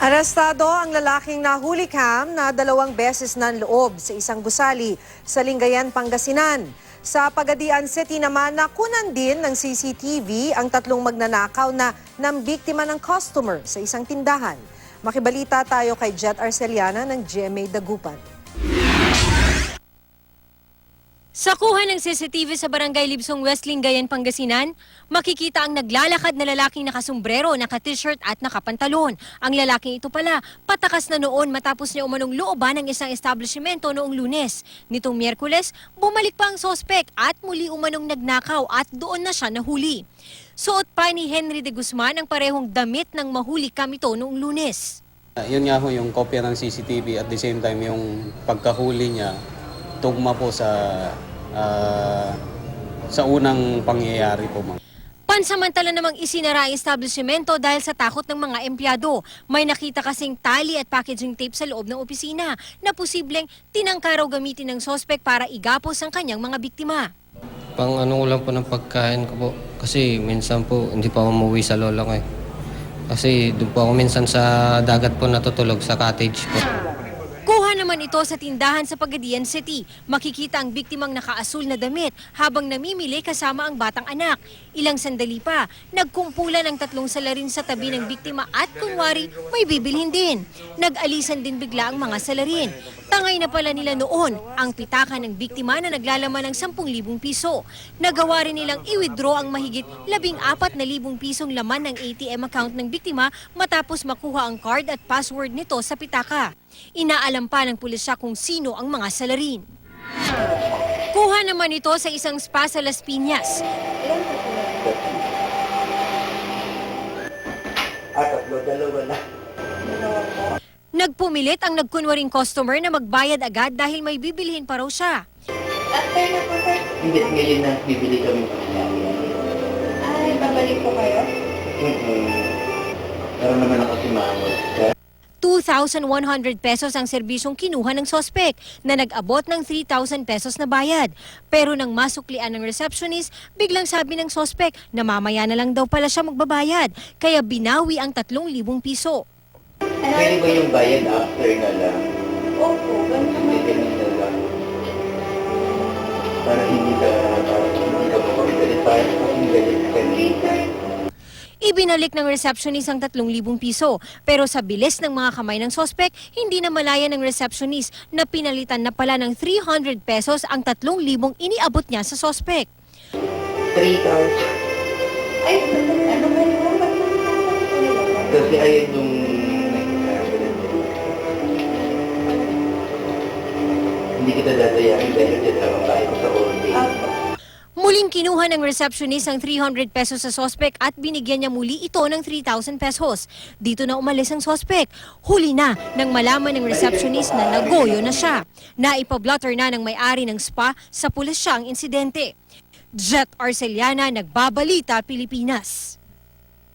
Arestado ang lalaking nahuli na 2 beses ng loob sa isang gusali sa Lingayen, Pangasinan. Sa Pagadian City naman, nakunan din ng CCTV ang 3 magnanakaw na biktima ng customer sa isang tindahan. Makibalita tayo kay Jet Arceliana ng GMA Dagupan. Sa kuha ng CCTV sa Barangay Libsong West, Lingayen, Pangasinan, makikita ang naglalakad na lalaking nakasombrero, naka-t-shirt at nakapantalon. Ang lalaking ito pala, patakas na noon matapos niya umanong looban ng isang establishmento noong Lunes. Nitong Miyerkules, bumalik pa ang sospek at muli umanong nagnakaw at doon na siya nahuli. Suot pa ni Henry de Guzman ang parehong damit ng mahuli kamito noong Lunes. Yun nga ho yung kopya ng CCTV at the same time yung pagkahuli niya tugma po sa unang pangyayari po, ma'am. Pansamantala namang isinara ang establishmento dahil sa takot ng mga empleyado. May nakita kasing tali at packaging tape sa loob ng opisina na posibleng tinangka raw gamitin ng sospek para igapos ang kanyang mga biktima. Pang ano ko lang po ng pagkain ko po. Kasi minsan po hindi pa ako umuwi sa lola ko eh. Kasi doon po ako minsan sa dagat po natutulog sa cottage po. Kuha naman ito sa tindahan sa Pagadian City. Makikita ang biktimang nakaasul na damit habang namimili kasama ang batang anak. Ilang sandali pa, nagkumpulan ang 3 salarin sa tabi ng biktima at kunwari may bibilhin din. Nag-alisan din bigla ang mga salarin. Tangay na pala nila noon ang pitaka ng biktima na naglalaman ng 10,000 piso. Nagawa rin nilang i-withdraw ang mahigit 14,000 pisong laman ng ATM account ng biktima matapos makuha ang card at password nito sa pitaka. Inaalam pa ng pulisya kung sino ang mga salarin. Kuha naman ito sa isang spa sa Las Piñas. Dalawa na. Nagpumilit ang nagkunwaring customer na magbayad agad dahil may bibilhin pa raw siya. After na po, sir. Hindi, ngayon na bibili kami pagkain. Ay, babalik po kayo? Pero naman ako si Mamot. 2,100 pesos ang serbisyong kinuha ng sospek na nag-abot ng 3,000 pesos na bayad. Pero nang masuklian ng receptionist, biglang sabi ng sospek na mamaya na lang daw pala siya magbabayad, kaya binawi ang 3,000 piso. Pwede ba yung bayad after na lang? Opo, ganun Hindi, naman. ganun na lang. Para hindi ka makapagalit. Para hindi galit ka Okay, sir. Ibinalik ng receptionist ang 3,000 piso. Pero sa bilis ng mga kamay ng sospek, hindi na malaya ng receptionist na pinalitan na pala ng 300 pesos ang 3,000 iniabot niya sa sospek. 3,000. Ay, ano ba yun? Kasi ayun yung hindi kita dadayakin dahil dyan lang ang bahay ko sa all day. Muling kinuha ng receptionist ang 300 pesos sa sospek at binigyan niya muli ito ng 3,000 pesos. Dito na umalis ang sospek. Huli na nang malaman ng receptionist na nagoyo na siya. Naipablotter na ng may-ari ng spa sa pulisya ang insidente. Jet Arceliana, Nagbabalita, Pilipinas.